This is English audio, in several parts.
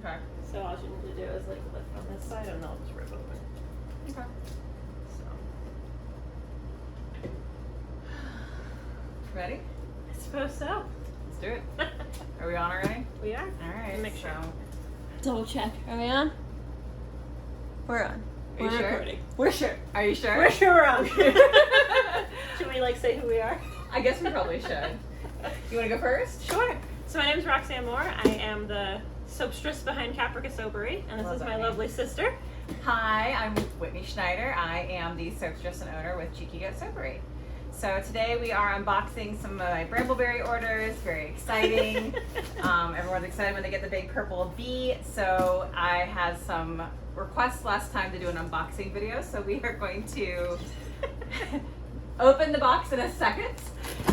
Okay. So all you need to do is like lift on this side and they'll just rip open. Okay. So. Ready? I suppose so. Let's do it. Are we on already? We are. All right. Make sure. Double check. Are we on? We're on. Are you We're sure? recording. We're sure. Are you sure? We're sure we're on. Should we like say who we are? I guess we probably should. You want to go first? Sure. So my name's Roxanne Moore. I am the soapstress behind Caprica Soapery, and this Love is that my name. lovely sister. Hi, I'm Whitney Schneider. I am the soapstress and owner with Cheeky Goat Soapery. So today we are unboxing some of my Brambleberry orders. Very exciting. Everyone's excited when they get the big purple V. So I had some requests last time to do an unboxing video. So we are going to open the box in a second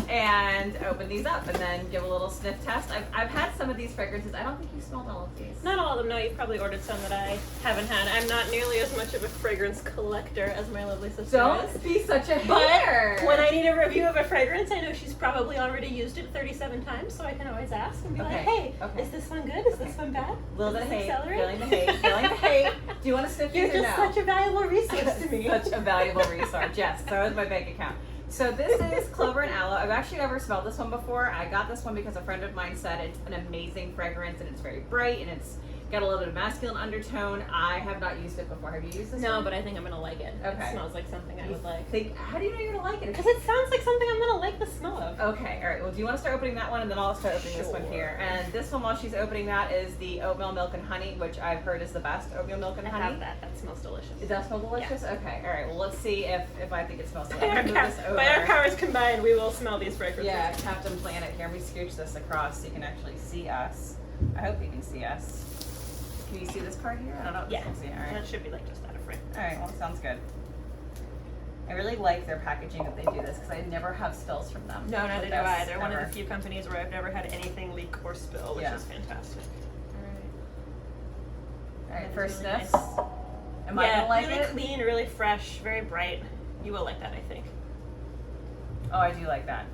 and open these up and then give a little sniff test. I've had some of these fragrances. I don't think you smelled all of these. Not all of them. No, you've probably ordered some that I haven't had. I'm not nearly as much of a fragrance collector as my lovely sister Don't is. be such a hater. But when I need a review of a fragrance, I know she's probably already used it 37 times, so I can always ask and be like, hey, is this one good? Is this one bad? A little bit of hate. Accelerate? Feeling the hate. Feeling the hate. Do you want to sniff You're these or just no? such a valuable resource to me. Such a valuable resource. Yes, so is my bank account. So this is Clover and Aloe. I've actually never smelled this one before. I got this one because a friend of mine said it's an amazing fragrance and it's very bright and it's got a little bit of masculine undertone. I have not used it before. Have you used this No, one? but I think I'm gonna like it. Okay. It smells like something I would like. How do you know you're going to like it? Because it sounds like something I'm gonna like the smell of. Okay, all right. Well, do you want to start opening that one, and then I'll start opening this one Sure. here. And this one, while she's opening that, is the oatmeal milk and honey, which I've heard is the best oatmeal milk and I honey. have that. That smells delicious. It does smell delicious. Okay, all right. Well, let's see if I think it smells By delicious. our, Move this over. by our powers combined, we will smell these fragrances. Yeah, Captain Planet. Here, let me scooch this across so you can actually see us. I hope you can see us. Can you see this part here? I don't know if Yeah. this can see. All right. That should be like just out of frame. All right. Well, sounds good. I really like their packaging that they do this because I never have spills from them. No, neither With do I. this, They're one of ever. the few companies where I've never had anything leak or spill, which Yeah. is fantastic. All right. That First is really sniffs. nice. Am I gonna like really it? clean, really fresh, very bright. You will like that, I think. Oh, I do like that.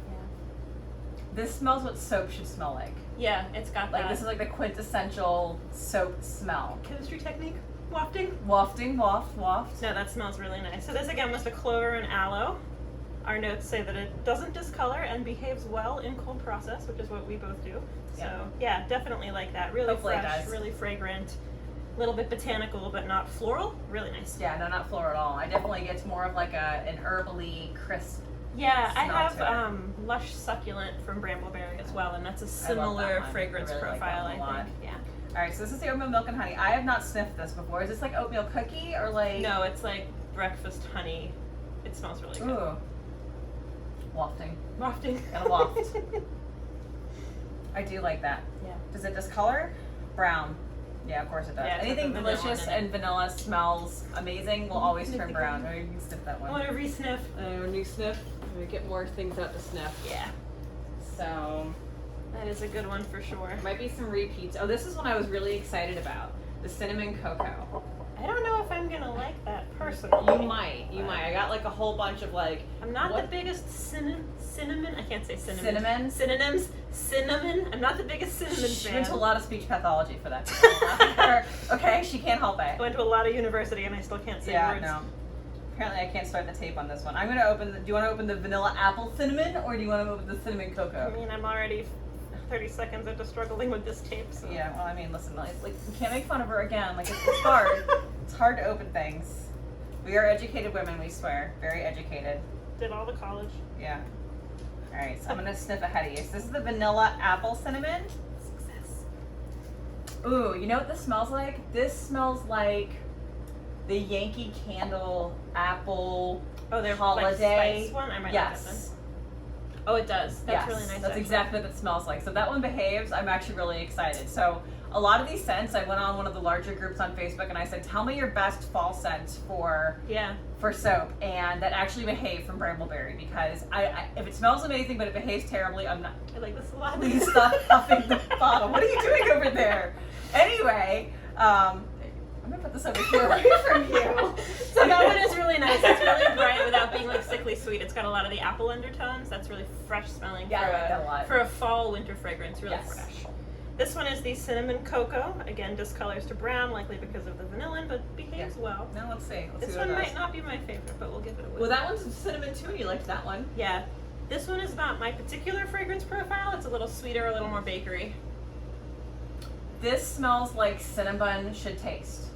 This smells what soap should smell like. Yeah, it's got Like that this is like the quintessential soap smell. chemistry technique, wafting. Wafting, waft. No, that smells really nice. So this again was the clover and aloe. Our notes say that it doesn't discolor and behaves well in cold process, which is what we both do. So yeah, definitely like that. Really Hopefully it fresh, does. really fragrant, a little bit botanical but not floral. Really nice. Yeah, no, not floral at all. I definitely get more of like an herbally crisp. Yeah, I smell have to lush succulent from Brambleberry as well, and that's a I love that similar one. fragrance I really like profile. that one a lot. I think. Yeah. All right, so this is the oatmeal milk and honey. I have not sniffed this before. Is this like oatmeal cookie or like? No, it's like breakfast honey. It smells really good. Ooh. Wafting. Wafting. Gotta waft. I do like that. Yeah. Does it discolor? Brown. Yeah, of course it does. Yeah, it's Anything got the vanilla delicious in it. and vanilla smells amazing will always turn brown. Or you can sniff that I one. want to re-sniff. When you sniff, we get more things out to sniff. Yeah, So, that is a good one for sure. there might be some repeats. Oh, this is one I was really excited about. The cinnamon cocoa. I don't know if I'm gonna like that personally. You might. I got like a whole bunch of like. I'm not what- the biggest cinnamon. I can't say cinnamon. Cinnamon? Synonyms. Cinnamon. I'm not the biggest cinnamon She fan. went to a lot of speech pathology for that. Okay, she can't help I it. went to a lot of university and I still can't say Yeah, words. no. Apparently, I can't start the tape on this one. I'm gonna open. Do you want to open the vanilla apple cinnamon, or do you want to open the cinnamon I cocoa? mean, I'm already 30 seconds into struggling with this tape. So. Yeah. Well, I mean, listen. Like, you can't make fun of her again. Like, it's hard. It's hard to open things. We are educated women. We swear. Very educated. Did all the college. Yeah. All right. So I'm gonna sniff ahead of you. So this is the vanilla apple cinnamon. Success. Ooh, you know what this smells like? This smells like the Yankee Candle apple Oh, they're holiday. Like spice one. I might like that Yes. one. Oh, it does. That's Yes, really nice. that's actually. exactly what it smells like. So that one behaves. I'm actually really excited. So a lot of these scents, I went on one of the larger groups on Facebook and I said, tell me your best fall scents for soap, and that actually behaved from Brambleberry because I if it smells amazing but it behaves terribly, I'm not. I like this a lot. Please stop puffing the bottle. What are you doing over there? Anyway, I'm gonna put this over here away from you. So that one is really nice. It's really bright without being like sickly sweet. It's got a lot of the apple undertones. That's really fresh smelling Yeah, I like that a lot. for a fall winter fragrance. Really Yes. fresh. This one is the cinnamon cocoa. Again, discolors to brown, likely because of the vanillin, but behaves well. Now let's see. This one might not be my favorite, but we'll give it a whirl. Well, that one's cinnamon too, and you liked that one. Yeah. This one is not my particular fragrance profile. It's a little sweeter, a little more bakery. This smells like Cinnabon should taste.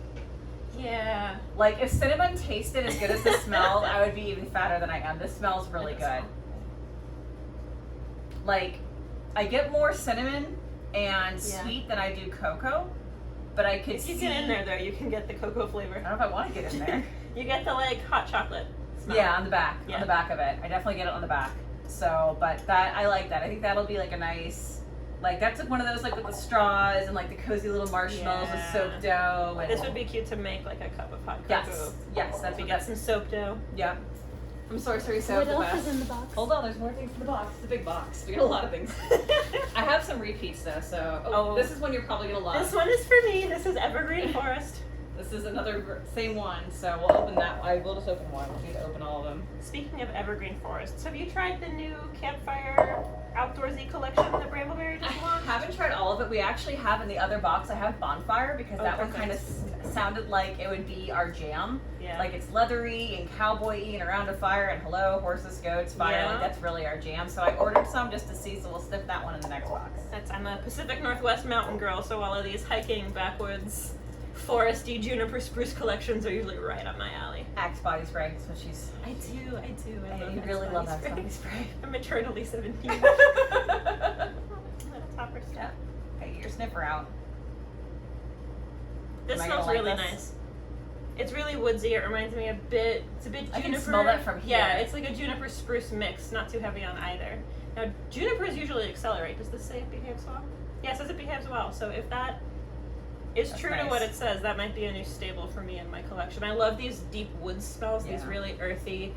Yeah. Like, if Cinnabon tasted as good as this smelled, I would be even fatter than I am. This smells really good. Like, I get more cinnamon and sweet than I do cocoa, but I could If you get in there, though, you can get the cocoa flavor. I don't know if I want to get in there. You get the, like, hot chocolate smell. Yeah, on the back. Yeah. On the back of it. I definitely get it on the back. So, but that, I like that. I think that'll be like a nice, like, that's like one of those, like, with the straws and, like, the cozy little marshmallows with soap dough. And This would be cute to make, like, a cup of hot cocoa. Yes, that's We what get some soap dough. Yeah. I'm sorcery soap. What else is in the box? Hold on, there's more things in the box. It's a big box. We got a lot of things. I have some repeats though, so this is one you're probably gonna love. This one is for me. This is Evergreen Forest. This is another same one, so we'll open that. I will just open one. We need to open all of them. Speaking of Evergreen Forests, have you tried the new Campfire Outdoorsy collection that Brambleberry just I launched? haven't tried all of it. We actually have in the other box. I have Bonfire because that one kind of sounded like it would be our jam. Yeah. Like it's leathery and cowboy-y and around a fire and hello, horses, goats, fire. Yeah. Like that's really our jam. So I ordered some just to see. So we'll sniff that one in the next box. I'm a Pacific Northwest mountain girl, so all of these hiking, backwoods, foresty, juniper spruce collections are usually right up my alley. Axe body spray. That's what she's. I do. I love You Axe really body love Axe spray. body spray. I'm eternally 17. Little topper stuff. Yeah. Okay, get your sniffer out. This Am I gonna smells like really this? nice. It's really woodsy. It reminds me it's a bit juniper. I can smell that from here. Yeah, it's like a juniper spruce mix, not too heavy on either. Now, junipers usually accelerate. Does this say it behaves well? Yeah, it says it behaves well. So if that is That's true to nice. what it says, that might be a new staple for me in my collection. I love these deep wood smells, these Yeah. really earthy,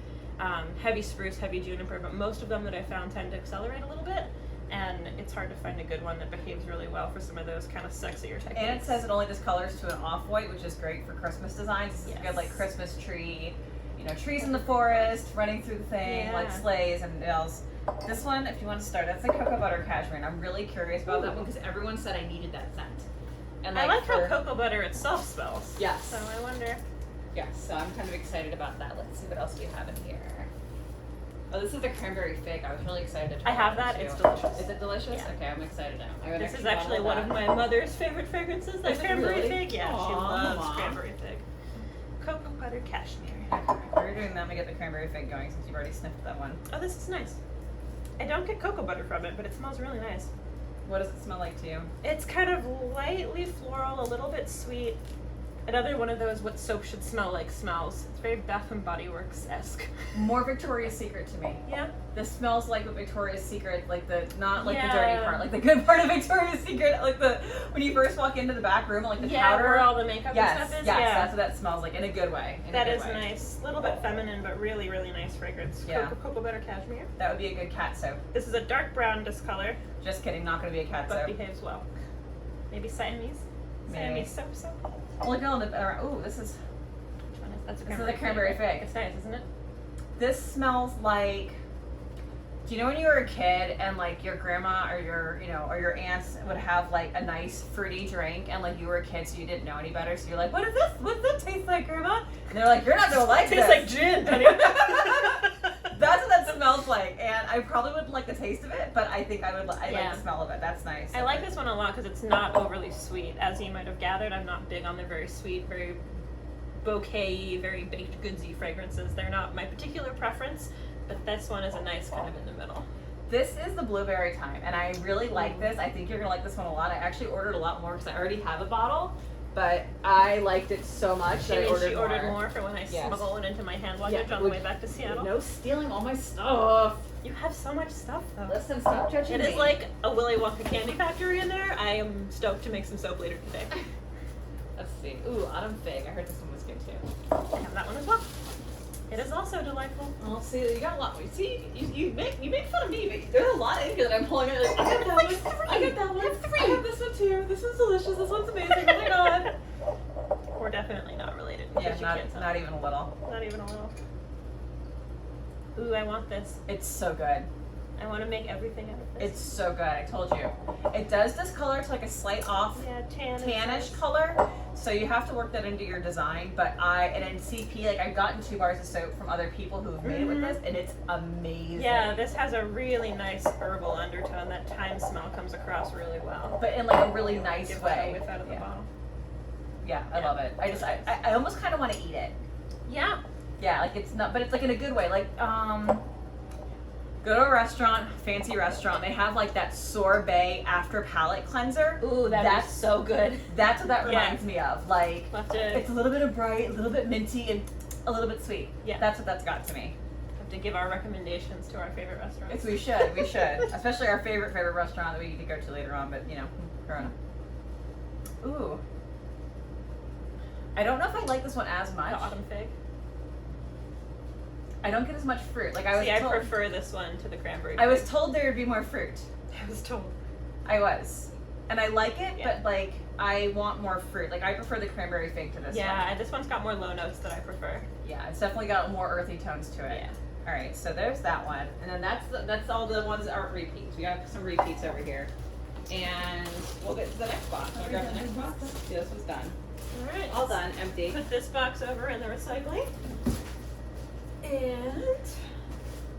heavy spruce, heavy juniper, but most of them that I found tend to accelerate a little bit. And it's hard to find a good one that behaves really well for some of those kind of sexier techniques. And it says it only discolors to an off-white, which is great for Christmas designs. This is a good like Christmas tree, trees in the forest, running through the thing, like sleighs and bells. This one, if you want to start, that's the cocoa butter cashmere, and I'm really curious about that one because everyone said I needed that scent. And I like how cocoa butter itself smells. Yes. So I wonder. Yes, so I'm kind of excited about that. Let's see what else we have in here. Oh, this is the cranberry fig. I was really excited to try I have one, that. too. It's delicious. Is it delicious? Yeah. Okay, I'm excited now. This is actually one of my mother's favorite fragrances. The Is it cranberry really? fig. Yeah, she Aw, loves Mama. cranberry fig. Cocoa butter cashmere. While you're doing that, let me get the cranberry fig going since you've already sniffed that one. Oh, this is nice. I don't get cocoa butter from it, but it smells really nice. What does it smell like to you? It's kind of lightly floral, a little bit sweet. Another one of those what soap should smell like smells. It's very Bath and Body Works-esque. More Victoria's Secret to me. Yeah. This smells like a Victoria's Secret, like not like the Yeah. dirty part, like the good part of Victoria's Secret, like when you first walk into the back room, like the powder. Where all the makeup yes, and stuff is. yes, Yeah. that's what that smells like in a good way. That is nice. A little bit feminine, but really, really nice fragrance. Yeah. Cocoa butter cashmere. That would be a good cat soap. This is a dark brown discolor, Just kidding, not going to be a cat but soap. behaves well. Maybe Siamese? Maybe. Siamese soap. Well, look on the. Ooh, this is. Which one is that's a This is cranberry a cranberry fig. It's nice, isn't it? This smells like. Do you know when you were a kid and like your grandma or your aunts would have like a nice fruity drink and like you were a kid so you didn't know any better so you're like, what is this? What's that taste like, Grandma? And they're like, you're not gonna like It this. tastes like gin, honey. That's what that smells like, and I probably wouldn't like the taste of it, but I think I would. I Yeah. like the smell of it. That's nice. I like this one a lot because it's not overly sweet. As you might have gathered, I'm not big on the very sweet, very bouquet-y, very baked goodsy fragrances. They're not my particular preference, but this one is a nice kind of in the middle. This is the blueberry time, and I really like this. I think you're gonna like this one a lot. I actually ordered a lot more because I already have a bottle, but I liked it so much that I ordered She ordered more for when I Yes. smuggle it into my hand luggage on the way back to Seattle. No stealing all my stuff. You have so much stuff, though. Listen, stop judging It me. is like a Willy Wonka candy factory in there. I am stoked to make some soap later today. Let's see. Ooh, autumn fig. I heard this one was good too. I have that one as well. It is also delightful. Well, see, you got a lot. See, you make fun of me, but there's a lot in here that I'm pulling out. Like, I got that one. I got that one. I got this one too. This one's delicious. This one's amazing. Oh my god. We're definitely not related. Yeah, because you can't tell. not even a little. Not even a little. Ooh, I want this. It's so good. I want to make everything out of this. It's so good. I told you. It does discolor to like a slight off Yeah, tannish color, so you have to work that into your design. But and in CP, like I've gotten 2 bars of soap from other people who've made it with this, and it's amazing. Yeah, this has a really nice herbal undertone. That thyme smell comes across really well. But in like a really nice Give way. that a whiff out of the bottle. Yeah, I love it. I almost kind of want to eat it. Yeah. Yeah, like it's not, but it's like in a good way. Like go to a restaurant, fancy restaurant. They have like that sorbet after palate cleanser. Ooh, that's so good. That's what that reminds me of. Like it's a little bit of bright, a little bit minty, and a little bit sweet. Yeah. That's what that's got to me. Have to give our recommendations to our favorite restaurants. We should. Especially our favorite restaurant that we need to go to later on, but you know, Corona. Ooh. I don't know if I like this one as much. The autumn fig. I don't get as much fruit. Like I prefer this one to the cranberry. I was told there would be more fruit. I was told. I was. And I like it, Yeah. but like I want more fruit. Like I prefer the cranberry fig to this one. Yeah, this one's got more low notes that I prefer. Yeah, it's definitely got more earthy tones to it. Yeah. All right, so there's that one, and then that's all the ones that aren't repeats. We got some repeats over here, and we'll get to the next box. Wanna grab the next box? Yeah, this one's done. All right. All done, empty. Put this box over in the recycling. And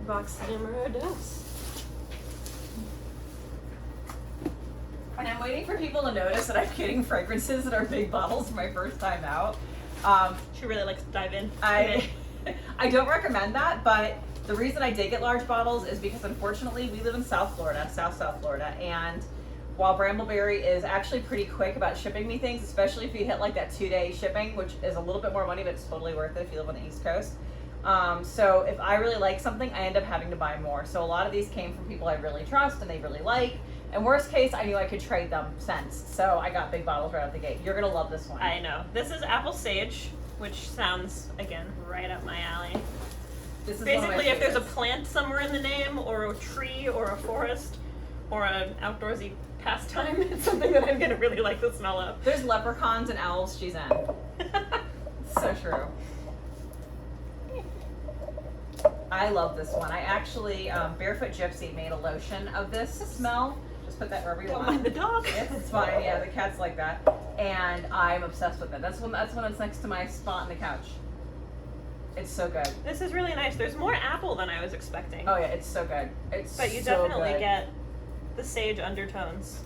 box numero dos. And I'm waiting for people to notice that I'm getting fragrances that are big bottles for my first time out. She really likes to dive in. I don't recommend that, but the reason I did get large bottles is because unfortunately we live in South Florida, South Florida, and while Brambleberry is actually pretty quick about shipping me things, especially if you hit like that 2-day shipping, which is a little bit more money, but it's totally worth it if you live on the East Coast. So if I really like something, I end up having to buy more. So a lot of these came from people I really trust and they really like. And worst case, I knew I could trade them cents. So I got big bottles right out the gate. You're gonna love this one. I know. This is apple sage, which sounds, again, right up my alley. This is Basically, if there's a plant somewhere in the name, or a tree, or a forest, or an outdoorsy pastime, it's something that I'm gonna really like the smell of. There's leprechauns and owls she's in. So true. I love this one. I actually, Barefoot Gypsy made a lotion of this smell. Just put that wherever you Don't want. mind the dog. It's fine. Yeah, the cat's like that, and I'm obsessed with it. That's when it's next to my spot on the couch. It's so good. This is really nice. There's more apple than I was expecting. Oh yeah, it's so good. But you so definitely good. get the sage undertones.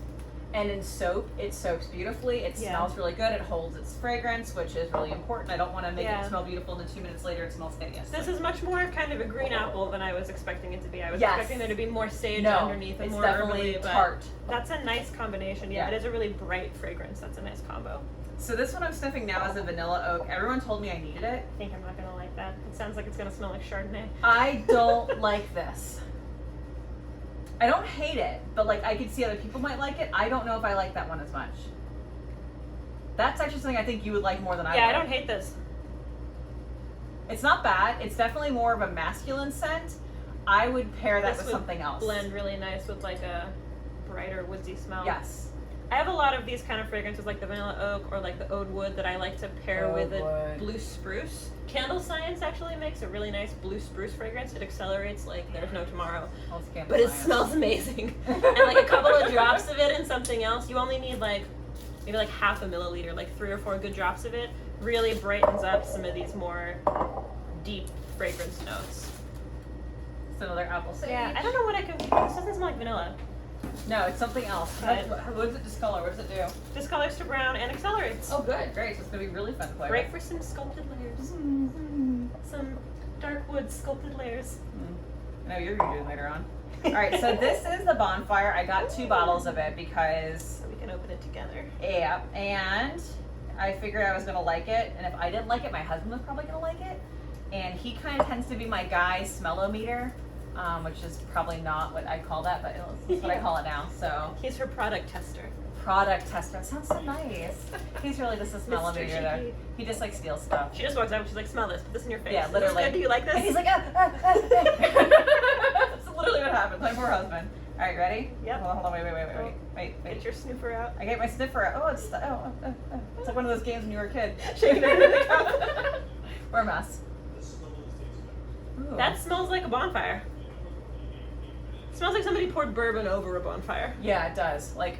And in soap, it soaks beautifully. It smells really good. It holds its fragrance, which is really important. I don't want to make it smell beautiful, and then 2 minutes later it smells hideous. This is much more kind of a green apple than I was expecting it to be. I was expecting there to be more sage underneath and it's more definitely herbally, but tart. that's a nice combination. Yeah, it is a really bright fragrance. That's a nice combo. So this one I'm sniffing now is a vanilla oak. Everyone told me I needed it. I think I'm not gonna like that. It sounds like it's gonna smell like Chardonnay. I don't like this. I don't hate it, but like I could see other people might like it. I don't know if I like that one as much. That's actually something I think you would like more than I would. Yeah, I don't hate this. It's not bad. It's definitely more of a masculine scent. I would pair that with something else. Blend really nice with like a brighter woodsy smell. Yes. I have a lot of these kind of fragrances like the vanilla oak or like the oud wood that I like to pair with a blue spruce. Candle Science actually makes a really nice blue spruce fragrance. It accelerates like there's no tomorrow. But it smells amazing. And like a couple of drops of it and something else. You only need like maybe like half a milliliter, like 3 or 4 good drops of it. Really brightens up some of these more deep fragrance notes. It's another apple sage. Yeah, I don't know what I can. This doesn't smell like vanilla. No, it's something else. What does it discolor? What does it do? Discolors to brown and accelerates. Oh, good. Great. So it's going to be really fun to play Great for some sculpted layers. Some dark wood sculpted layers. I know you're going to do it later on. All right, so this is the Bonfire. I got 2 bottles of it because... So we can open it together. Yeah, and I figured I was going to like it. And if I didn't like it, my husband was probably going to like it. And he kind of tends to be my guy smellometer. Which is probably not what I call that, but it's what I call it now. So he's her product tester. Product tester. That sounds so nice. He's really just a smellometer there. He just like steals stuff. She just walks out and she's like, "Smell this. Put this in your face." Yeah, literally. Is this good? Do you like this? And he's like, That's literally what happened. My poor husband. All right, ready? Yep. Hold on. Wait. Get your sniffer out. I get my sniffer out. Oh, it's like one of those games when you were a kid, shaking it in the cup. We're a mess. Ooh. That smells like a bonfire. It smells like somebody poured bourbon over a bonfire. Yeah, it does. Like,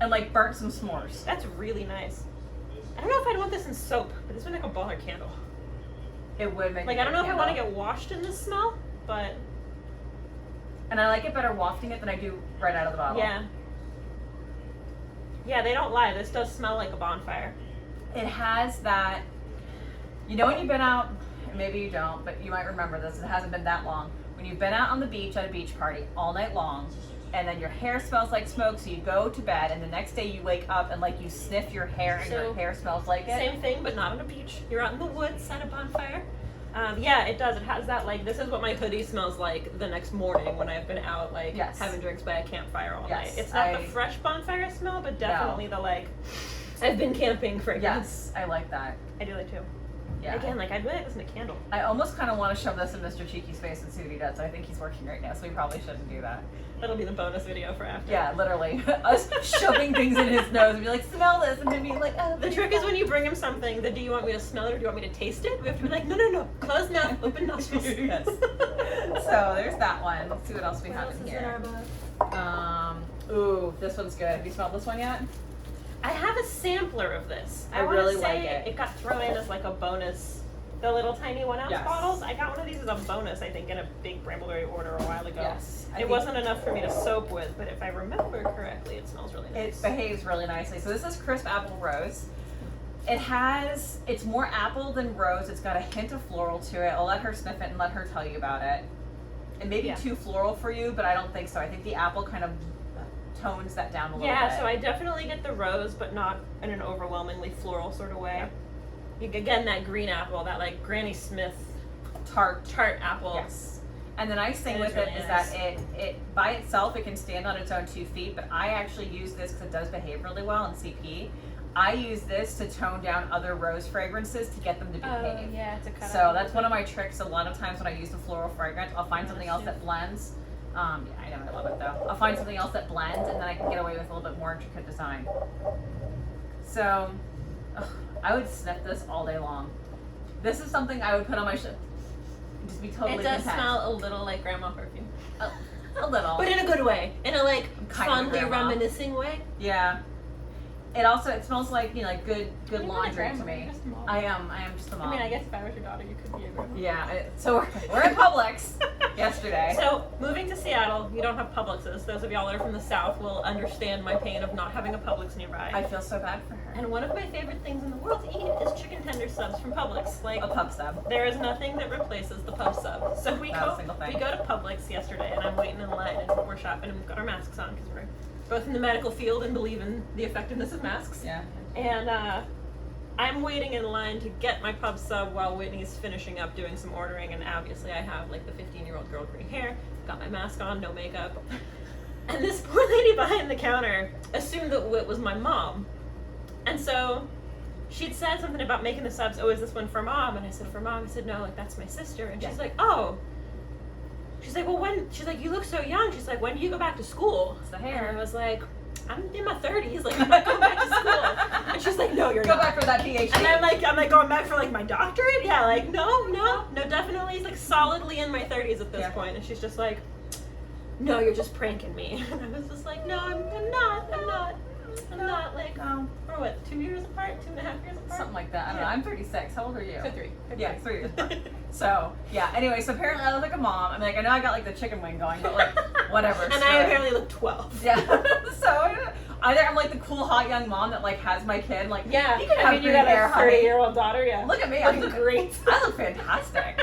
and like burnt some s'mores. That's really nice. I don't know if I'd want this in soap, but this would make a baller candle. It would make Like, a I don't know good if I want to candle. get washed in this smell, but And I like it better wafting it than I do right out of the bottle. yeah. Yeah, they don't lie. This does smell like a bonfire. It has that, you know when you've been out, maybe you don't, but you might remember this, it hasn't been that long. When you've been out on the beach at a beach party all night long, and then your hair smells like smoke, so you go to bed, and the next day you wake up and like you sniff your hair and your So, hair smells like it. Same thing, but not on a beach. You're out in the woods at a bonfire. Yeah, it does. It has that, like, this is what my hoodie smells like the next morning when I've been out, like, Yes. having drinks by a campfire all Yes, night. It's not I- the fresh bonfire smell, but definitely the, like, I've been camping fragrance. Yes, I like that. I do like too. Yeah. Again, like, I'd really like this in a candle. I almost kind of want to shove this in Mr. Cheeky's face and see what he does. I think he's working right now, so we probably shouldn't do that. That'll be the bonus video for after. Yeah, literally. Us shoving things in his nose and be like, smell this, and then being like, oh. The trick is when you bring him something, do you want me to smell it or do you want me to taste it? We have to be like, no, closed mouth, open nostrils. Yes. So there's that one. Let's see what else we What have else in is here. our box? Ooh, this one's good. Have you smelled this one yet? I have a sampler of this. I wanna really say like it. It got thrown in as like a bonus. The little tiny 1 ounce Yes. bottles. I got one of these as a bonus, I think, in a big Brambleberry order a while ago. Yes. I It think wasn't enough for me to soap with, but if I remember correctly, it smells really nice. It behaves really nicely. So this is crisp apple rose. It's more apple than rose. It's got a hint of floral to it. I'll let her sniff it and let her tell you about it. It may be Yeah. too floral for you, but I don't think so. I think the apple kind of tones that down a little bit. Yeah, so I definitely get the rose, but not in an overwhelmingly floral sort of way. Yep. You get again that green apple, that like Granny Smith tart. apple. Yes. And the nice thing It with is it really is nice. that it by itself it can stand on its own 2 feet, but I actually use this because it does behave really well in CP. I use this to tone down other rose fragrances to get them to behave. yeah, it's a cut. So that's one of my tricks. A lot of times when I use the floral fragrance, I'll find something else too. that blends. Yeah, I know, I love it though. I'll find something else that blends, and then I can get away with a little bit more intricate design. So, I would sniff this all day long. This is something I would put on my shirt. Just be totally It does content. smell a little like grandma perfume. A little. But in a good way. In a like Kind of fondly grandma. reminiscing way. Yeah. It smells like, like good You're not a laundry to grandma, me. you're just a mom. I am just a mom. I mean, I guess if I was your daughter, you could be a grandma. Yeah, so we're at Publix yesterday. So, moving to Seattle, you don't have Publixes. Those of y'all that are from the South will understand my pain of not having a Publix nearby. I feel so bad for her. And one of my favorite things in the world to eat is chicken tender subs from Publix. Like, A pub sub. there is nothing that replaces the pub sub. So we Not a go single thing. to Publix yesterday, and I'm waiting in line, and we're shopping, and we've got our masks on because we're both in the medical field and believe in the effectiveness of masks. Yeah. And I'm waiting in line to get my pub sub while Whitney's finishing up doing some ordering, and obviously I have like the 15-year-old girl green hair, got my mask on, no makeup. And this poor lady behind the counter assumed that it was my mom. And so she'd said something about making the subs, oh, is this one for mom? And I said, for mom. I said, no, like that's my sister. And she's Yeah. like, oh. She's like, well, she's like, you look so young. She's like, when do you go back to school? It's the hair. And I was like, I'm in my 30s, like I'm not going back to school. And she's like, no, you're Go not. back for that PhD. And I'm like going back for like my doctorate? Yeah, like no, definitely like solidly in my 30s at this Yeah. point. And she's just like, no, you're just pranking me. And I was just like, no, I'm not. Like, we're what, 2 years apart, 2.5 years apart? Something like that. I don't know. I'm 36. How old are you? So 3. Yeah, 3 years apart. So, yeah. Anyway, so apparently I look like a mom. I mean, like, I know I got like the chicken wing going, but like, whatever. And I screw it. apparently look 12. Yeah. So either I'm like the cool hot young mom that like has my kid, like Yeah, you can have you green got hair, a honey. 30-year-old daughter, yeah. Look at me, I Looking look great. I look fantastic.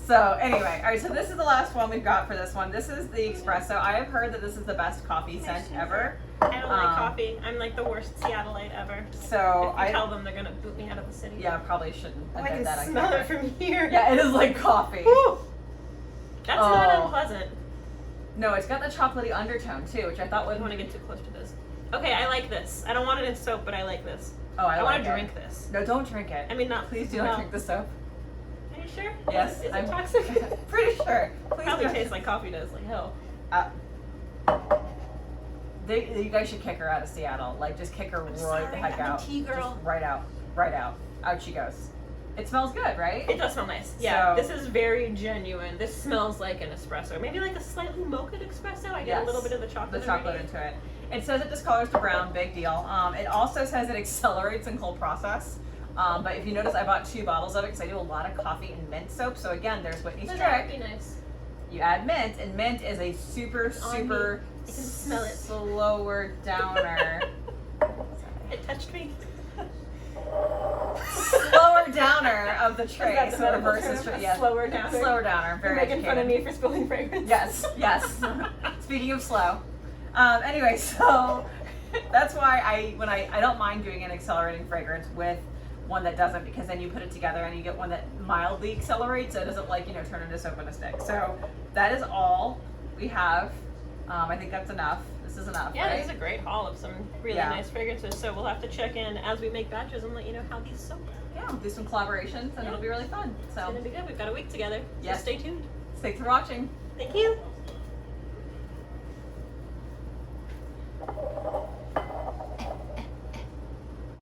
So anyway, all right. So this is the last one we've got for this one. This is the espresso. I have heard that this is the best coffee scent ever. I don't like coffee. I'm like the worst Seattleite ever. So If you tell them, they're gonna boot me out of the city. yeah, probably shouldn't Oh, have I done can that. on smell camera. it from here. Yeah, it is like coffee. Whew. That's Oh. not unpleasant. No, it's got the chocolatey undertone too, which I thought I would don't want to get too close to this. Okay, I like this. I don't want it in soap, but I like this. Oh, I want like to it. drink this. No, don't drink it. I mean, not. Please do no. not drink the soap. Are you sure? Yes, Is it I'm toxic? pretty sure. Please Probably don't. tastes like coffee does. Like hell. You guys should kick her out of Seattle. Like, just kick her right the sorry, heck I'm a out. tea girl. Just right out. Right out. Out she goes. It smells good, right? It does smell nice. Yeah, So- this is very genuine. This smells like an espresso. Maybe like a slightly mocha espresso. I get a little bit of the chocolate. The chocolate already. into it. It says it discolors to brown, big deal. It also says it accelerates in cold process. But if you notice, I bought 2 bottles of it because I do a lot of coffee and mint soap. So again, there's Whitney's So that would trick. be nice. You add mint, and mint is a super On me. I can smell it. slower downer. It touched me. Slower downer of the tray. Is that the So it medical reverses term? tray. Yeah. Slower downer? Slower downer. You're Very making fun of educated. me for spilling fragrance. Yes, yes. Speaking of slow. Anyway, so that's why when I don't mind doing an accelerating fragrance with one that doesn't, because then you put it together and you get one that mildly accelerates, so it doesn't turn into soap on a stick. So that is all we have. I think that's enough. This is enough, Yeah, right? this is a great haul of some really Yeah. nice fragrances. So we'll have to check in as we make batches and let you know how these soak. Yeah, we'll do some collaborations and Yeah. it'll be really fun. It's So gonna be good. We've got a week together. Yes. So stay tuned. thanks for watching. Thank you.